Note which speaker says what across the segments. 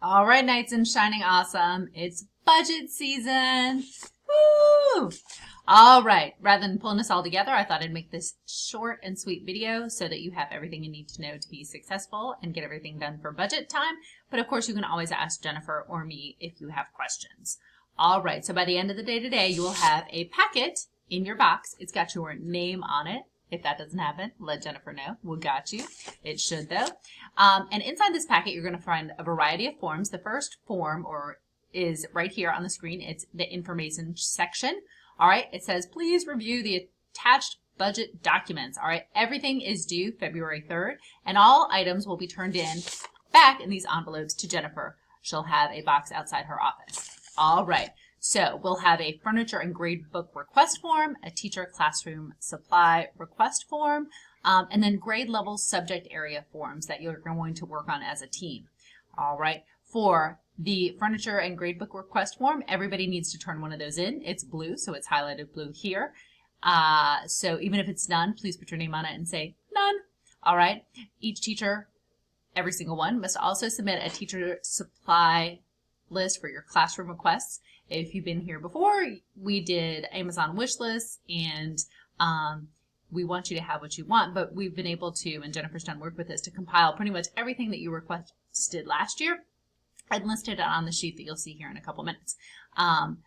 Speaker 1: All right, Knights and Shining Awesome. It's budget season. Woo! All right, rather than pulling us all together, I thought I'd make this short and sweet video so that you have everything you need to know to be successful and get everything done for budget time. But of course, you can always ask Jennifer or me if you have questions. All right, so by the end of the day today, you will have a packet in your box. It's got your name on it. If that doesn't happen, let Jennifer know. We got you. It should though. And inside this packet, you're going to find a variety of forms. The first form is right here on the screen. It's the information section. All right. It says, please review the attached budget documents. All right. Everything is due February 3rd, and all items will be turned in back in these envelopes to Jennifer. She'll have a box outside her office. All right. So we'll have a furniture and grade book request form, a teacher classroom supply request form, and then grade level subject area forms that you're going to work on as a team. All right. For the furniture and grade book request form, everybody needs to turn one of those in. It's blue, so it's highlighted blue here. So even if it's none, please put your name on it and say none. All right. Each teacher, every single one, must also submit a teacher supply list for your classroom requests. If you've been here before, we did Amazon wish lists, and we want you to have what you want, but we've been able to, and Jennifer's done work with us, to compile pretty much everything that you requested last year and listed it on the sheet that you'll see here in a couple minutes.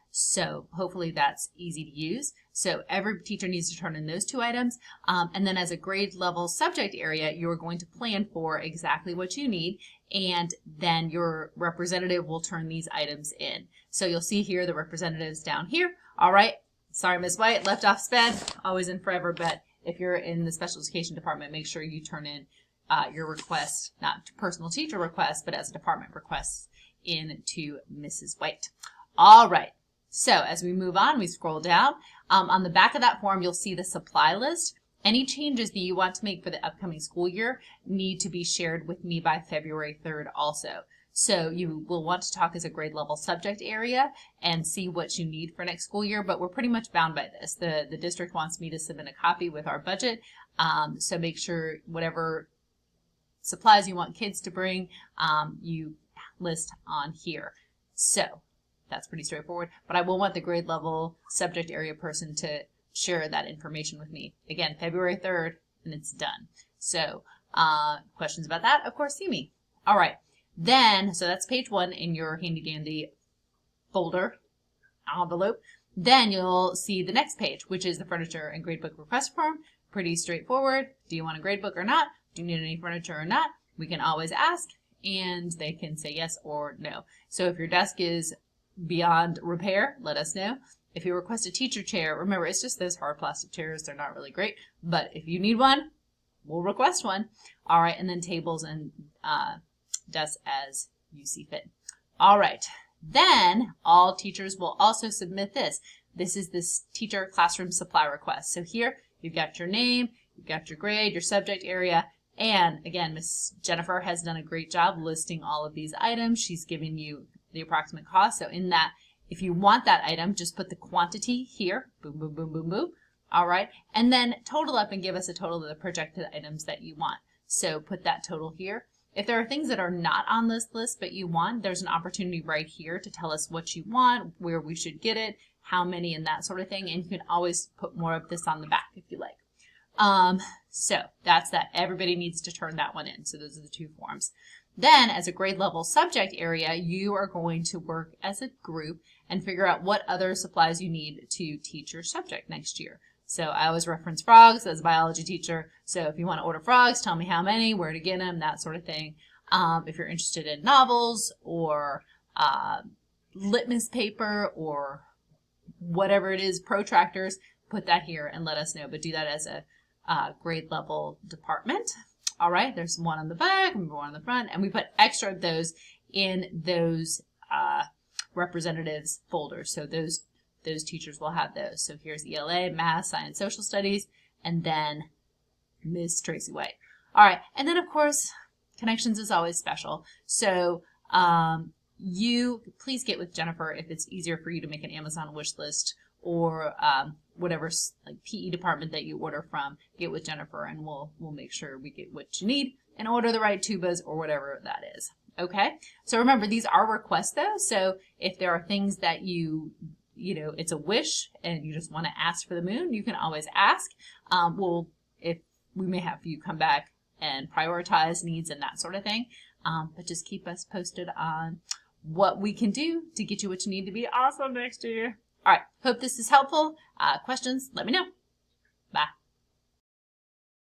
Speaker 1: So hopefully that's easy to use. So every teacher needs to turn in those two items. And then as a grade level subject area, you're going to plan for exactly what you need, and then your representative will turn these items in. So you'll see here the representatives down here. All right. Sorry, Ms. White, left off sped, always in forever, but if you're in the special education department, make sure you turn in your request, not personal teacher requests, but as a department request in to Mrs. White. All right. So as we move on, we scroll down. On the back of that form, you'll see the supply list. Any changes that you want to make for the upcoming school year need to be shared with me by February 3rd also. So you will want to talk as a grade level subject area and see what you need for next school year, but we're pretty much bound by this. The district wants me to submit a copy with our budget, so make sure whatever supplies you want kids to bring, you list on here. So that's pretty straightforward, but I will want the grade level subject area person to share that information with me. Again, February 3rd, and it's done. So questions about that, of course, see me. All right. Then, so that's page 1 in your handy dandy folder envelope. Then you'll see the next page, which is the furniture and gradebook request form. Pretty straightforward. Do you want a gradebook or not? Do you need any furniture or not? We can always ask, and they can say yes or no. So if your desk is beyond repair, let us know. If you request a teacher chair, remember, it's just those hard plastic chairs. They're not really great, but if you need one, we'll request one. All right, and then tables and desks as you see fit. All right, then all teachers will also submit this. This is this teacher classroom supply request. So here you've got your name, you've got your grade, your subject area, and again, Miss Jennifer has done a great job listing all of these items. She's given you the approximate cost. So in that, if you want that item, just put the quantity here. Boom, boom, boom, boom, boom. All right. And then total up and give us a total of the projected items that you want. So put that total here. If there are things that are not on this list but you want, there's an opportunity right here to tell us what you want, where we should get it, how many, and that sort of thing. And you can always put more of this on the back if you like. So that's that. Everybody needs to turn that one in. So those are the two forms. Then as a grade level subject area, you are going to work as a group and figure out what other supplies you need to teach your subject next year. So I always reference frogs as a biology teacher. So if you want to order frogs, tell me how many, where to get them, that sort of thing. If you're interested in novels or litmus paper or whatever it is, protractors, put that here and let us know. But do that as a grade level department. All right, there's one on the back and one on the front, and we put extra of those in those representatives folders. So those teachers will have those. So here's ELA, Math, Science, Social Studies, and then Ms. Tracy White. All right, and then of course, Connections is always special. So you please get with Jennifer if it's easier for you to make an Amazon wish list or whatever like PE department that you order from. Get with Jennifer and we'll make sure we get what you need and order the right tubas or whatever that is. Okay, so remember, these are requests though. So if there are things that it's a wish and you just want to ask for the moon, you can always ask. If we may have you come back and prioritize needs and that sort of thing. But just keep us posted on what we can do to get you what you need to be awesome next year. All right, hope this is helpful. Questions, let me know. Bye.